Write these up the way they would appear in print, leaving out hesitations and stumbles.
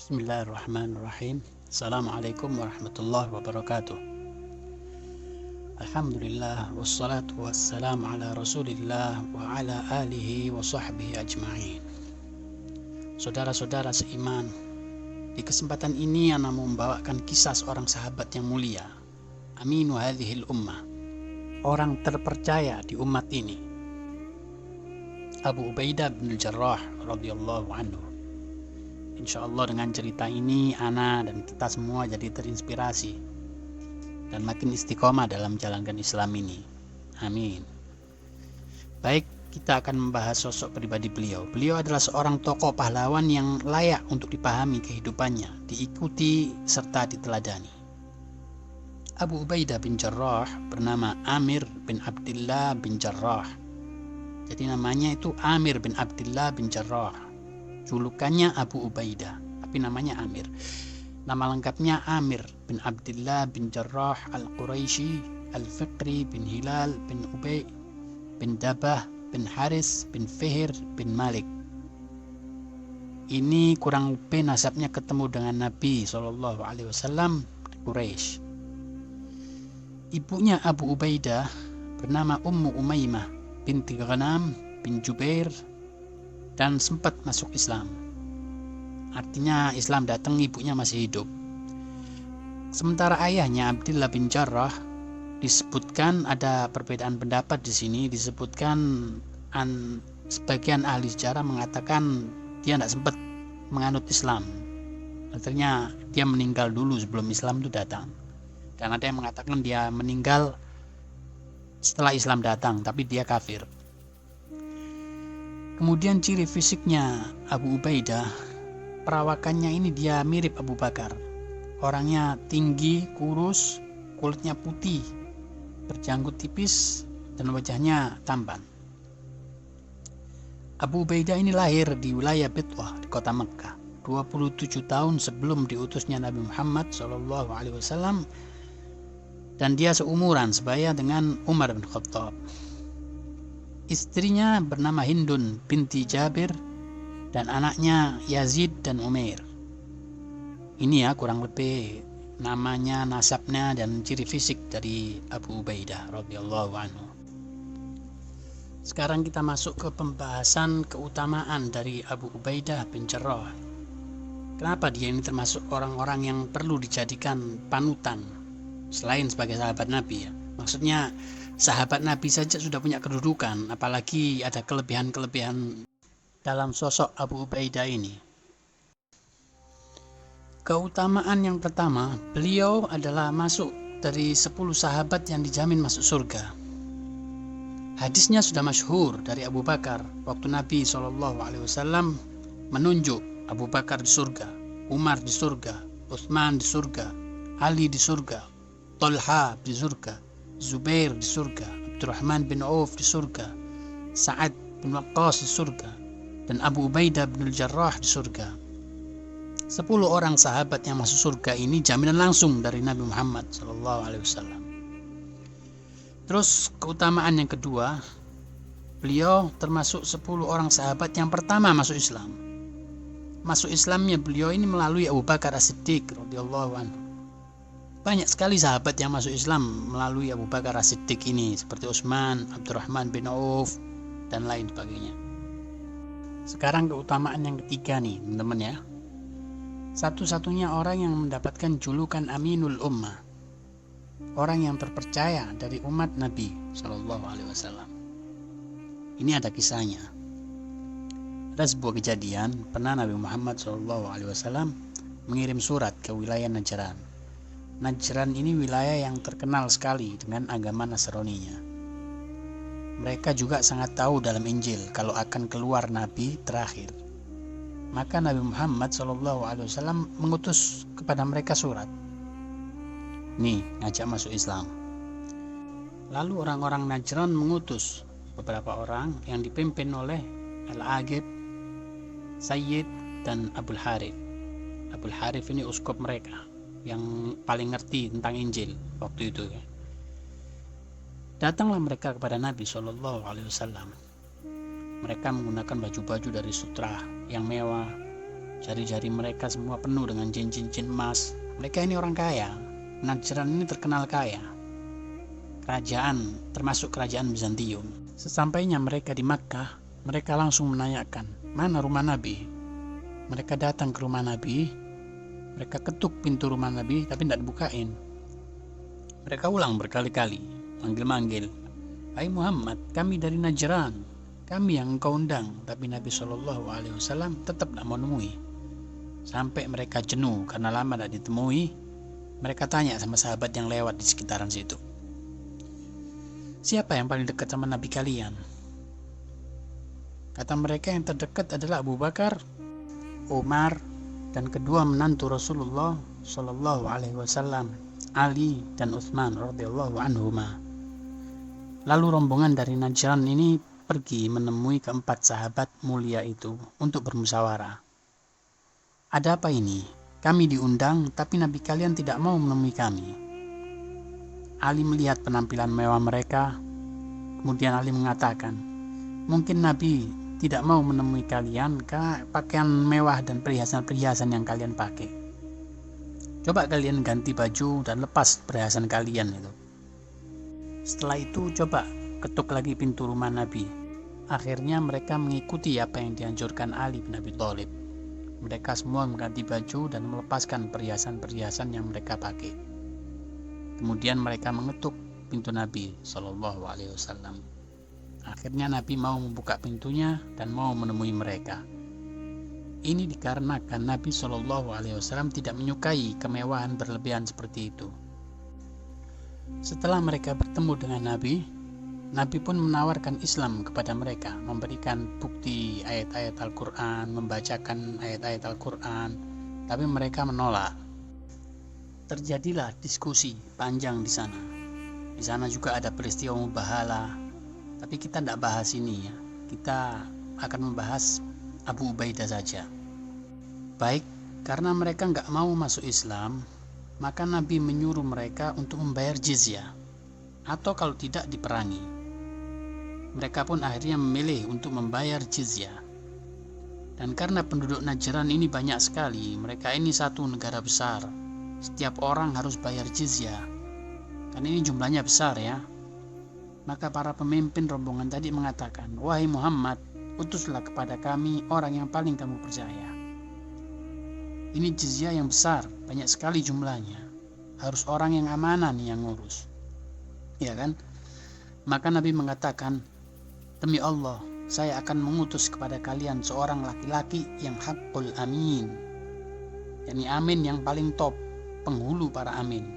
Bismillahirrahmanirrahim. Assalamualaikum warahmatullahi wabarakatuh. Alhamdulillah wassalatu wassalamu ala rasulillah wa ala alihi wa sahbihi ajma'in. Saudara-saudara seiman, di kesempatan ini ana membawakan kisah seorang sahabat yang mulia, aminu hadhil ummah, orang terpercaya di umat ini, Abu Ubaidah bin Jarrah radhiyallahu anhu. InsyaAllah dengan cerita ini ana dan kita semua jadi terinspirasi dan makin istiqomah dalam menjalankan Islam ini. Amin. Baik, kita akan membahas sosok pribadi beliau. Beliau adalah seorang tokoh pahlawan yang layak untuk dipahami kehidupannya, diikuti serta diteladani. Abu Ubaidah bin Jarrah bernama Amir bin Abdullah bin Jarrah. Jadi namanya itu Amir bin Abdullah bin Jarrah. Julukannya Abu Ubaidah, tapi namanya Amir. Nama lengkapnya Amir bin Abdullah bin Jarrah al-Quraisy al-Fiqri bin Hilal bin Ubay bin Dabah bin Haris bin Fihr bin Malik. Ini kurang lebih nasabnya ketemu dengan Nabi SAW di Quraisy. Ibunya Abu Ubaidah bernama Ummu Umaymah binti Ghanam bin Jubair dan sempat masuk Islam. Artinya Islam datang ibunya masih hidup. Sementara ayahnya Abdullah bin Jarrah disebutkan ada perbedaan pendapat di sini, disebutkan sebagian ahli sejarah mengatakan dia tidak sempat menganut Islam. Artinya dia meninggal dulu sebelum Islam itu datang. Dan ada yang mengatakan dia meninggal setelah Islam datang, tapi dia kafir. Kemudian ciri fisiknya Abu Ubaidah, perawakannya ini dia mirip Abu Bakar. Orangnya tinggi, kurus, kulitnya putih, berjanggut tipis, dan wajahnya tampan. Abu Ubaidah ini lahir di wilayah Bitwah di kota Mekkah 27 tahun sebelum diutusnya Nabi Muhammad SAW, dan dia seumuran sebaya dengan Umar bin Khattab. Istrinya bernama Hindun binti Jabir dan anaknya Yazid dan Umair. Ini ya kurang lebih namanya, nasabnya dan ciri fisik dari Abu Ubaidah radhiyallahu anhu. Sekarang kita masuk ke pembahasan keutamaan dari Abu Ubaidah bin Jarrah. Kenapa dia ini termasuk orang-orang yang perlu dijadikan panutan selain sebagai sahabat Nabi ya? Maksudnya sahabat Nabi saja sudah punya kedudukan, apalagi ada kelebihan-kelebihan dalam sosok Abu Ubaidah ini. Keutamaan yang pertama, beliau adalah masuk dari 10 sahabat yang dijamin masuk surga. Hadisnya sudah masyhur dari Abu Bakar, waktu Nabi SAW menunjuk Abu Bakar di surga, Umar di surga, Utsman di surga, Ali di surga, Thalha di surga, Zubair di surga, Abdurrahman bin Auf di surga, Sa'ad bin Waqqas di surga, dan Abu Ubaidah bin Jarrah di surga. 10 orang sahabat yang masuk surga ini jaminan langsung dari Nabi Muhammad SAW. Terus keutamaan yang kedua, beliau termasuk 10 orang sahabat yang pertama masuk Islam. Masuk Islamnya beliau ini melalui Abu Bakar As-Siddiq radhiyallahu anhu. Banyak sekali sahabat yang masuk Islam melalui Abu Bakar As-Siddiq ini, seperti Utsman, Abdurrahman bin Auf, dan lain sebagainya. Sekarang keutamaan yang ketiga nih teman-teman ya. Satu-satunya orang yang mendapatkan julukan Aminul Ummah, orang yang terpercaya dari umat Nabi SAW. Ini ada kisahnya. Ada sebuah kejadian, pernah Nabi Muhammad SAW mengirim surat ke wilayah Najran. Najran ini wilayah yang terkenal sekali dengan agama Nasraninya. Mereka juga sangat tahu dalam Injil kalau akan keluar Nabi terakhir. Maka Nabi Muhammad SAW mengutus kepada mereka surat. Nih, ngajak masuk Islam. Lalu orang-orang Najran mengutus beberapa orang yang dipimpin oleh Al-Agib, Sayyid, dan Abul Harith. Abul Harith ini uskup mereka yang paling ngerti tentang Injil waktu itu ya. Datanglah mereka kepada Nabi SAW. Mereka menggunakan baju-baju dari sutra yang mewah, Jari-jari mereka semua penuh dengan cincin-cincin emas. Mereka ini orang kaya. Najran ini terkenal kaya. Kerajaan, termasuk kerajaan Bizantium. Sesampainya mereka di Makkah, mereka langsung menanyakan, mana rumah Nabi? Mereka datang ke rumah Nabi, mereka ketuk pintu rumah Nabi, tapi tidak dibukain. Mereka ulang berkali-kali, manggil-manggil, "Hai Muhammad, kami dari Najran, kami yang engkau undang." Tapi Nabi SAW tetap tidak mau nemui. Sampai mereka jenuh karena lama tidak ditemui, mereka tanya sama sahabat yang lewat di sekitaran situ, "Siapa yang paling dekat sama Nabi kalian?" Kata mereka yang terdekat adalah Abu Bakar, Umar, dan kedua menantu Rasulullah Shallallahu Alaihi Wasallam, Ali dan Utsman radhiyallahu anhuma. Lalu rombongan dari Najran ini pergi menemui keempat sahabat mulia itu untuk bermusyawarah. "Ada apa ini? Kami diundang, tapi Nabi kalian tidak mau menemui kami." Ali melihat penampilan mewah mereka, kemudian Ali mengatakan, "Mungkin Nabi tidak mau menemui kalian karena pakaian mewah dan perhiasan-perhiasan yang kalian pakai. Coba kalian ganti baju dan lepas perhiasan kalian itu. Setelah itu coba ketuk lagi pintu rumah Nabi." Akhirnya mereka mengikuti apa yang dianjurkan Ali bin Abi Thalib. Mereka semua mengganti baju dan melepaskan perhiasan-perhiasan yang mereka pakai. Kemudian mereka mengetuk pintu Nabi Shallallahu Alaihi Wasallam. Akhirnya Nabi mau membuka pintunya dan mau menemui mereka. Ini dikarenakan Nabi Shallallahu Alaihi Wasallam tidak menyukai kemewahan berlebihan seperti itu. Setelah mereka bertemu dengan Nabi, Nabi pun menawarkan Islam kepada mereka, memberikan bukti ayat-ayat Al-Quran, membacakan ayat-ayat Al-Quran, tapi mereka menolak. Terjadilah diskusi panjang di sana. Di sana juga ada peristiwa mubahalah, tapi kita tidak bahas ini ya. Kita akan membahas Abu Ubaidah saja. Baik, karena mereka nggak mau masuk Islam, maka Nabi menyuruh mereka untuk membayar jizyah, atau kalau tidak diperangi. Mereka pun akhirnya memilih untuk membayar jizyah. Dan karena penduduk Najran ini banyak sekali, mereka ini satu negara besar, setiap orang harus bayar jizyah. Dan ini jumlahnya besar ya. Maka para pemimpin rombongan tadi mengatakan, "Wahai Muhammad, utuslah kepada kami orang yang paling kamu percaya. Ini jizyah yang besar, banyak sekali jumlahnya. Harus orang yang amanah nih yang ngurus." Ya kan? Maka Nabi mengatakan, "Demi Allah, saya akan mengutus kepada kalian seorang laki-laki yang haqqul amin." yakni amin yang paling top, penghulu para amin.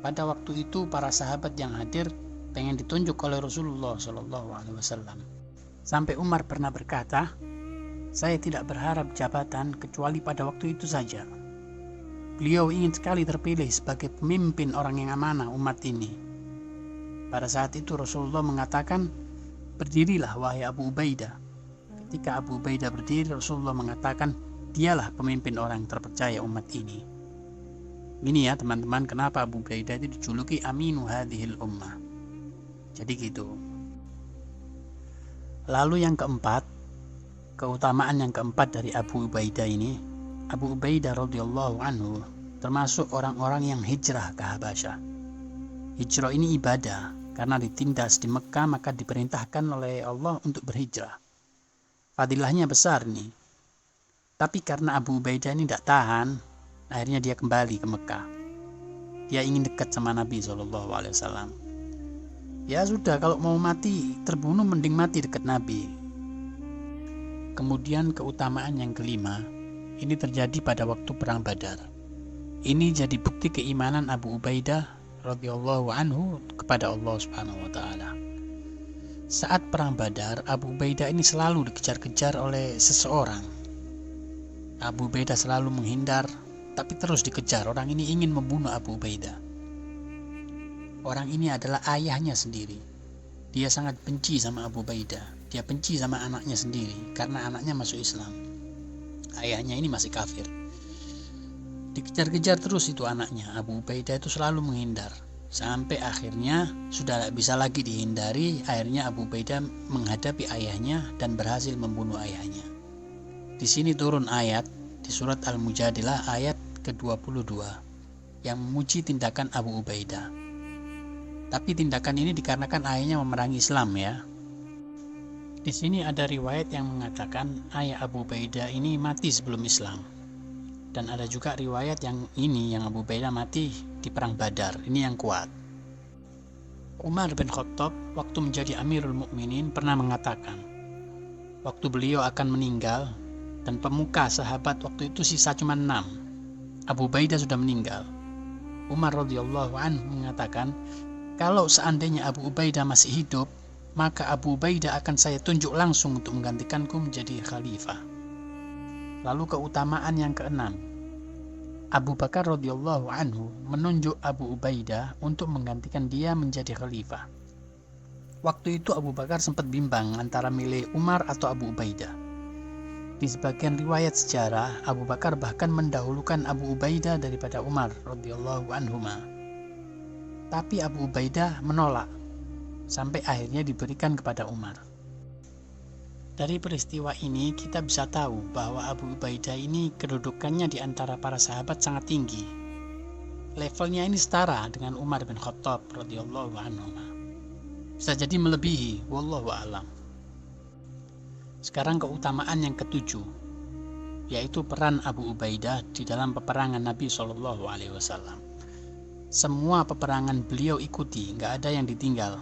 Pada waktu itu para sahabat yang hadir pengen ditunjuk oleh Rasulullah SAW. Sampai Umar pernah berkata, "Saya tidak berharap jabatan kecuali pada waktu itu saja." Beliau ingin sekali terpilih sebagai pemimpin orang yang amanah umat ini. Pada saat itu Rasulullah mengatakan, "Berdirilah wahai Abu Ubaidah." Ketika Abu Ubaidah berdiri, Rasulullah mengatakan, "Dialah pemimpin orang yang terpercaya umat ini." Ini ya teman-teman, kenapa Abu Ubaidah itu dijuluki Aminu hadhil ummah. Jadi gitu. Lalu yang keempat, keutamaan yang keempat dari Abu Ubaidah ini, Abu Ubaidah radhiyallahu anhu termasuk orang-orang yang hijrah ke Habasyah. Hijrah ini ibadah, karena ditindas di Mekah maka diperintahkan oleh Allah untuk berhijrah. Fadilahnya besar nih. Tapi karena Abu Ubaidah ini tidak tahan, akhirnya dia kembali ke Mekah. Dia ingin dekat sama Nabi SAW. Ya sudah, kalau mau mati terbunuh mending mati dekat Nabi. Kemudian keutamaan yang kelima, ini terjadi pada waktu perang Badar. Ini jadi bukti keimanan Abu Ubaidah radhiyallahu anhu kepada Allah Subhanahu wa taala. Saat perang Badar, Abu Ubaidah ini selalu dikejar-kejar oleh seseorang. Abu Ubaidah selalu menghindar, tapi terus dikejar. Orang ini ingin membunuh Abu Ubaidah. Orang ini adalah ayahnya sendiri. Dia sangat benci sama Abu Ubaidah. Dia benci sama anaknya sendiri karena anaknya masuk Islam. Ayahnya ini masih kafir. Dikejar-kejar terus itu anaknya. Abu Ubaidah itu selalu menghindar. Sampai akhirnya sudah tidak bisa lagi dihindari. Akhirnya Abu Ubaidah menghadapi ayahnya dan berhasil membunuh ayahnya. Di sini turun ayat di surat Al-Mujadilah ayat ke-22 yang memuji tindakan Abu Ubaidah. Tapi tindakan ini dikarenakan ayahnya memerangi Islam ya. Di sini ada riwayat yang mengatakan ayah Abu Ubaidah ini mati sebelum Islam. Dan ada juga riwayat yang Abu Ubaidah mati di perang Badar. Ini yang kuat. Umar bin Khattab waktu menjadi Amirul Mukminin pernah mengatakan, waktu beliau akan meninggal dan pemuka sahabat waktu itu sisa cuma 6. Abu Ubaidah sudah meninggal. Umar radhiyallahu anhu mengatakan, kalau seandainya Abu Ubaidah masih hidup, maka Abu Ubaidah akan saya tunjuk langsung untuk menggantikanku menjadi khalifah. Lalu keutamaan yang keenam, Abu Bakar radhiyallahu anhu menunjuk Abu Ubaidah untuk menggantikan dia menjadi khalifah. Waktu itu Abu Bakar sempat bimbang antara milih Umar atau Abu Ubaidah. Di sebagian riwayat sejarah, Abu Bakar bahkan mendahulukan Abu Ubaidah daripada Umar radhiyallahu anhuma. Tapi Abu Ubaidah menolak sampai akhirnya diberikan kepada Umar. Dari peristiwa ini kita bisa tahu bahwa Abu Ubaidah ini kedudukannya di antara para sahabat sangat tinggi. Levelnya ini setara dengan Umar bin Khattab radhiyallahu anhu. Bisa jadi melebihi, wallahu a'lam. Sekarang keutamaan yang ketujuh, yaitu peran Abu Ubaidah di dalam peperangan Nabi SAW. Semua peperangan beliau ikuti, nggak ada yang ditinggal.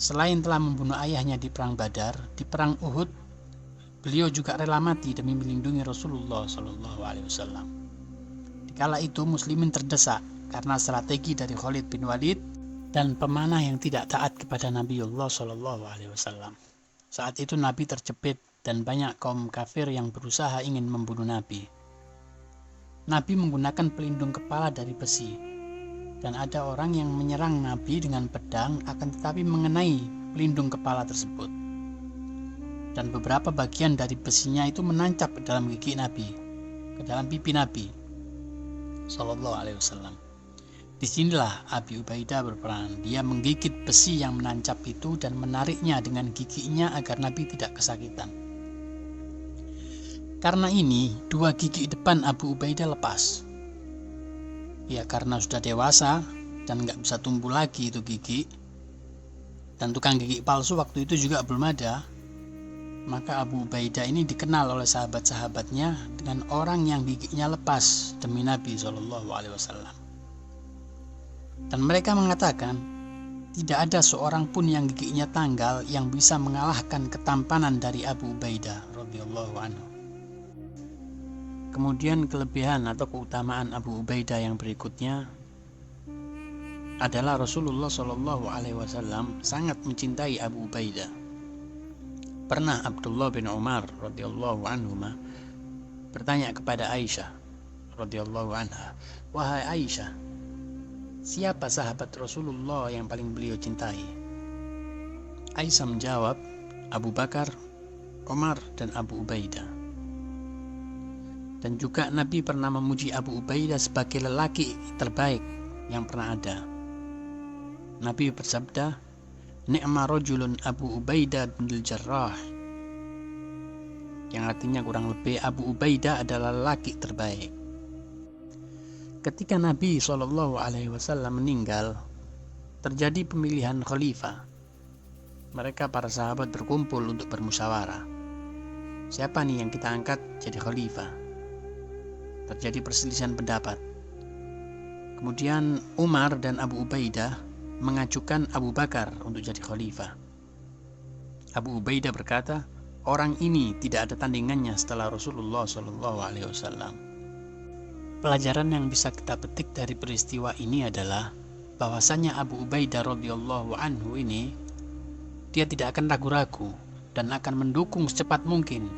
Selain telah membunuh ayahnya di perang Badar, di perang Uhud, beliau juga rela mati demi melindungi Rasulullah SAW. Dikala itu Muslimin terdesak karena strategi dari Khalid bin Walid dan pemanah yang tidak taat kepada Nabiullah SAW. Saat itu Nabi terjepit dan banyak kaum kafir yang berusaha ingin membunuh Nabi. Nabi menggunakan pelindung kepala dari besi, dan ada orang yang menyerang Nabi dengan pedang akan tetapi mengenai pelindung kepala tersebut. Dan beberapa bagian dari besinya itu menancap ke dalam gigi Nabi, ke dalam pipi Nabi Sallallahu Alaihi Wasallam. Disinilah Abu Ubaidah berperan. Dia menggigit besi yang menancap itu dan menariknya dengan giginya agar Nabi tidak kesakitan. Karena ini, 2 gigi depan Abu Ubaidah lepas. Ya karena sudah dewasa dan nggak bisa tumbuh lagi itu gigi. Dan tukang gigi palsu waktu itu juga belum ada. Maka Abu Ubaidah ini dikenal oleh sahabat-sahabatnya dengan orang yang giginya lepas demi Nabi SAW. Dan mereka mengatakan, tidak ada seorang pun yang giginya tanggal yang bisa mengalahkan ketampanan dari Abu Ubaidah radhiyallahu anhu. Kemudian kelebihan atau keutamaan Abu Ubaidah yang berikutnya adalah Rasulullah SAW sangat mencintai Abu Ubaidah. Pernah Abdullah bin Umar radhiyallahu anhu bertanya kepada Aisyah radhiyallahu anha, "Wahai Aisyah, siapa sahabat Rasulullah yang paling beliau cintai?" Aisyah menjawab, Abu Bakar, Umar, dan Abu Ubaidah. Dan juga Nabi pernah memuji Abu Ubaidah sebagai lelaki terbaik yang pernah ada. Nabi bersabda, "Ni'ma rajulun Abu Ubaidah bin Jarrah." Yang artinya kurang lebih Abu Ubaidah adalah lelaki terbaik. Ketika Nabi SAW meninggal, terjadi pemilihan khalifah. Mereka para sahabat berkumpul untuk bermusyawarah. Siapa nih yang kita angkat jadi khalifah? Terjadi perselisihan pendapat. Kemudian Umar dan Abu Ubaidah mengajukan Abu Bakar untuk jadi khalifah. Abu Ubaidah berkata, orang ini tidak ada tandingannya setelah Rasulullah SAW. Pelajaran yang bisa kita petik dari peristiwa ini adalah bahwasanya Abu Ubaidah radhiyallahu anhu ini dia tidak akan ragu-ragu dan akan mendukung secepat mungkin.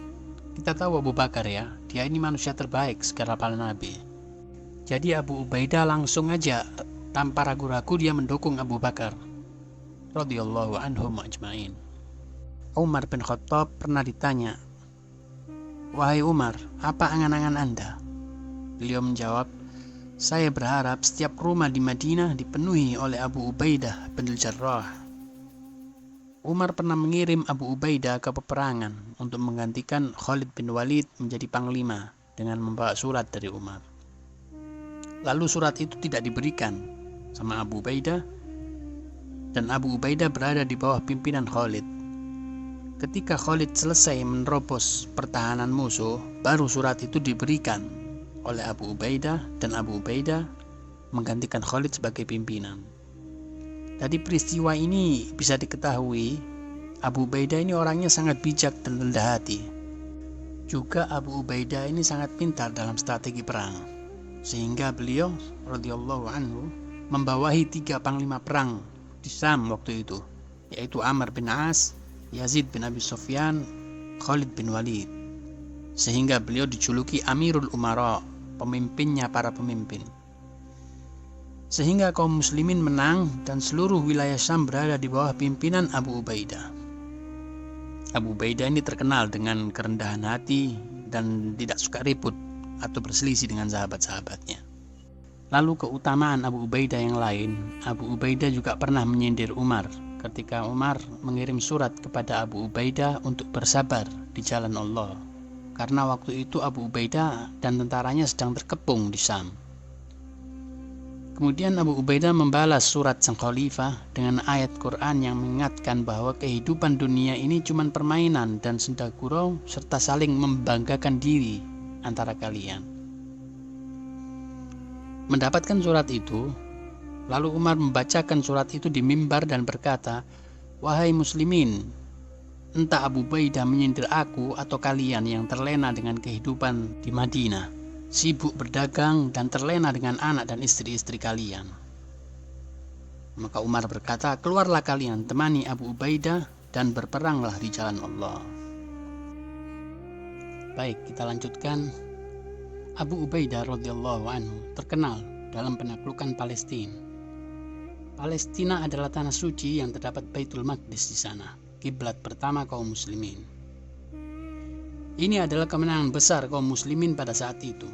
Kita tahu Abu Bakar ya, dia ini manusia terbaik segala para nabi. Jadi Abu Ubaidah langsung aja tanpa ragu-ragu dia mendukung Abu Bakar radhiyallahu anhum ajmain. Umar bin Khattab pernah ditanya, "Wahai Umar, apa angan-angan Anda?" Beliau menjawab, "Saya berharap setiap rumah di Madinah dipenuhi oleh Abu Ubaidah bin Jarrah." Umar pernah mengirim Abu Ubaidah ke peperangan untuk menggantikan Khalid bin Walid menjadi panglima dengan membawa surat dari Umar. Lalu surat itu tidak diberikan sama Abu Ubaidah, dan Abu Ubaidah berada di bawah pimpinan Khalid. Ketika Khalid selesai menerobos pertahanan musuh, baru surat itu diberikan oleh Abu Ubaidah, dan Abu Ubaidah menggantikan Khalid sebagai pimpinan. Dari peristiwa ini bisa diketahui Abu Ubaidah ini orangnya sangat bijak dan rendah hati. Juga Abu Ubaidah ini sangat pintar dalam strategi perang, sehingga beliau radhiyallahu anhu membawahi 3 panglima perang di Syam waktu itu, yaitu Amr bin As, Yazid bin Abi Sufyan, Khalid bin Walid, sehingga beliau dijuluki Amirul Umara, pemimpinnya para pemimpin. Sehingga kaum muslimin menang dan seluruh wilayah Syam berada di bawah pimpinan Abu Ubaidah. Abu Ubaidah ini terkenal dengan kerendahan hati dan tidak suka ribut atau berselisih dengan sahabat-sahabatnya. Lalu keutamaan Abu Ubaidah yang lain, Abu Ubaidah juga pernah menyindir Umar ketika Umar mengirim surat kepada Abu Ubaidah untuk bersabar di jalan Allah, karena waktu itu Abu Ubaidah dan tentaranya sedang terkepung di Syam. Kemudian Abu Ubaidah membalas surat sang khalifah dengan ayat Quran yang mengingatkan bahwa kehidupan dunia ini cuma permainan dan senda gurau serta saling membanggakan diri antara kalian. Mendapatkan surat itu, lalu Umar membacakan surat itu di mimbar dan berkata, "Wahai muslimin, entah Abu Ubaidah menyindir aku atau kalian yang terlena dengan kehidupan di Madinah, sibuk berdagang dan terlena dengan anak dan istri-istri kalian." Maka Umar berkata, "Keluarlah kalian, temani Abu Ubaidah dan berperanglah di jalan Allah." Baik, kita lanjutkan. Abu Ubaidah radhiyallahu anhu terkenal dalam penaklukan Palestina. Palestina adalah tanah suci yang terdapat Baitul Maqdis di sana, kiblat pertama kaum muslimin. Ini adalah kemenangan besar kaum muslimin pada saat itu.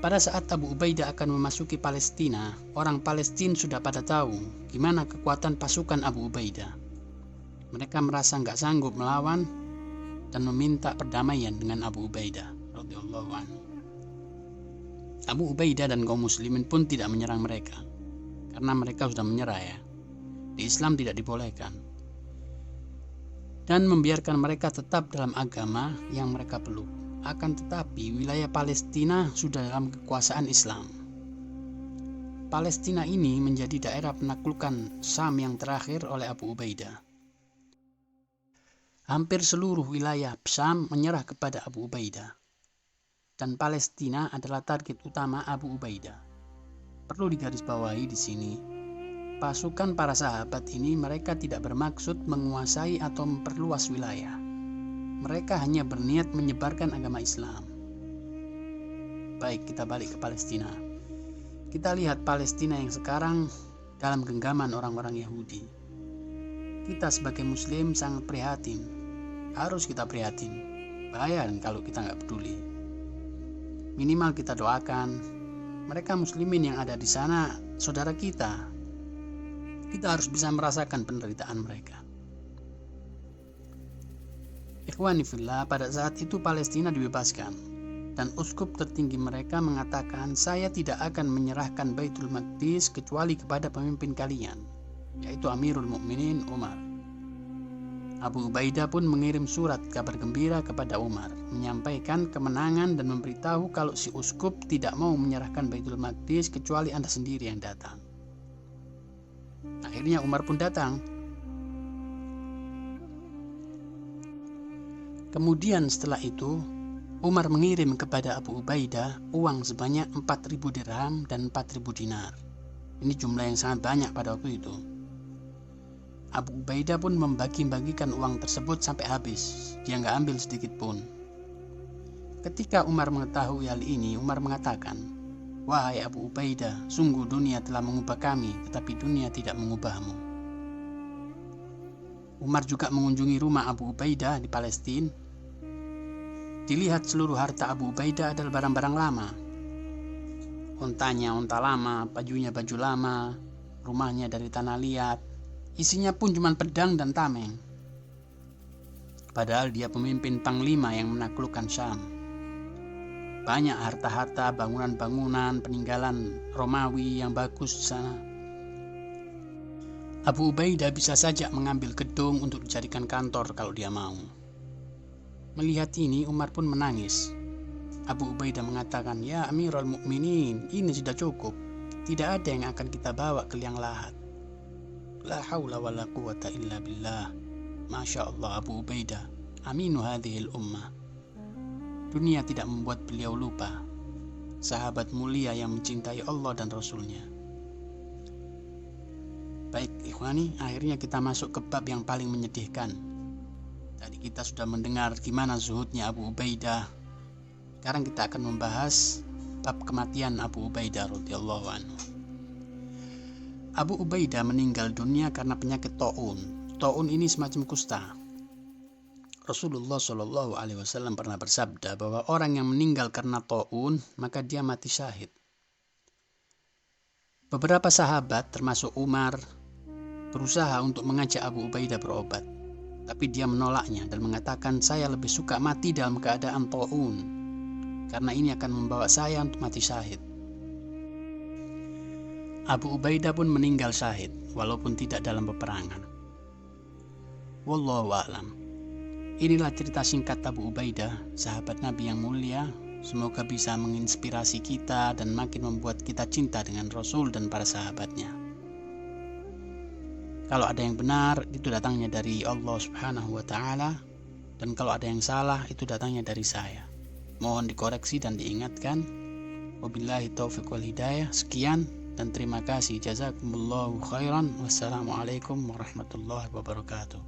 Pada saat Abu Ubaidah akan memasuki Palestina, orang Palestina sudah pada tahu gimana kekuatan pasukan Abu Ubaidah. Mereka merasa nggak sanggup melawan dan meminta perdamaian dengan Abu Ubaidah radhiyallahu anhu. Abu Ubaidah dan kaum muslimin pun tidak menyerang mereka, karena mereka sudah menyerah ya. Di Islam tidak dibolehkan. Dan membiarkan mereka tetap dalam agama yang mereka peluk. Akan tetapi wilayah Palestina sudah dalam kekuasaan Islam. Palestina ini menjadi daerah penaklukan Syam yang terakhir oleh Abu Ubaidah. Hampir seluruh wilayah Syam menyerah kepada Abu Ubaidah, dan Palestina adalah target utama Abu Ubaidah. Perlu digarisbawahi di sini, pasukan para sahabat ini mereka tidak bermaksud menguasai atau memperluas wilayah. Mereka hanya berniat menyebarkan agama Islam. Baik, kita balik ke Palestina. Kita lihat Palestina yang sekarang dalam genggaman orang-orang Yahudi. Kita sebagai Muslim sangat prihatin. Harus kita prihatin. Bahaya kalau kita nggak peduli. Minimal kita doakan. Mereka Muslimin yang ada di sana, saudara kita. Kita harus bisa merasakan penderitaan mereka. Ikhwani fillah, pada saat itu Palestina dibebaskan, dan uskup tertinggi mereka mengatakan, "Saya tidak akan menyerahkan Baitul Maqdis kecuali kepada pemimpin kalian, yaitu Amirul Mukminin Umar." Abu Ubaidah pun mengirim surat kabar gembira kepada Umar, menyampaikan kemenangan dan memberitahu kalau si uskup tidak mau menyerahkan Baitul Maqdis kecuali Anda sendiri yang datang. Akhirnya Umar pun datang. Kemudian setelah itu, Umar mengirim kepada Abu Ubaidah uang sebanyak 4.000 dirham dan 4.000 dinar. Ini jumlah yang sangat banyak pada waktu itu. Abu Ubaidah pun membagi-bagikan uang tersebut sampai habis. Dia nggak ambil sedikit pun. Ketika Umar mengetahui hal ini, Umar mengatakan, "Wahai Abu Ubaidah, sungguh dunia telah mengubah kami, tetapi dunia tidak mengubahmu." Umar juga mengunjungi rumah Abu Ubaidah di Palestina. Dilihat seluruh harta Abu Ubaidah adalah barang-barang lama. Untanya unta lama, bajunya baju lama, rumahnya dari tanah liat, Isinya pun cuma pedang dan tameng. Padahal dia pemimpin panglima yang menaklukkan Syam. Banyak harta-harta, bangunan-bangunan, peninggalan Romawi yang bagus di sana. Abu Ubaidah bisa saja mengambil gedung untuk dijadikan kantor kalau dia mau. Melihat ini, Umar pun menangis. Abu Ubaidah mengatakan, "Ya Amirul Mukminin, ini sudah cukup. Tidak ada yang akan kita bawa ke liang lahat." La haula wa la quwata illa billah. Masya Allah, Abu Ubaidah, aminu hadhil ummah. Dunia tidak membuat beliau lupa. Sahabat mulia yang mencintai Allah dan Rasulnya. Baik ikhwani, akhirnya kita masuk ke bab yang paling menyedihkan. Tadi kita sudah mendengar gimana zuhudnya Abu Ubaidah. Sekarang kita akan membahas bab kematian Abu Ubaidah radhiyallahu anhu. Abu Ubaidah meninggal dunia karena penyakit taun. Taun ini semacam kusta. Rasulullah Shallallahu Alaihi Wasallam pernah bersabda bahwa orang yang meninggal karena taun maka dia mati syahid. Beberapa sahabat termasuk Umar berusaha untuk mengajak Abu Ubaidah berobat, tapi dia menolaknya dan mengatakan, "Saya lebih suka mati dalam keadaan taun, karena ini akan membawa saya untuk mati syahid." Abu Ubaidah pun meninggal syahid, walaupun tidak dalam peperangan. Wallahu a'lam. Inilah cerita singkat Abu Ubaidah, sahabat Nabi yang mulia. Semoga bisa menginspirasi kita dan makin membuat kita cinta dengan Rasul dan para sahabatnya. Kalau ada yang benar, itu datangnya dari Allah Subhanahu wa Ta'ala, dan kalau ada yang salah, itu datangnya dari saya. Mohon dikoreksi dan diingatkan. Wabillahi taufiq wal hidayah. Sekian dan terima kasih. Jazakumullahu khairan. Wassalamualaikum warahmatullahi wabarakatuh.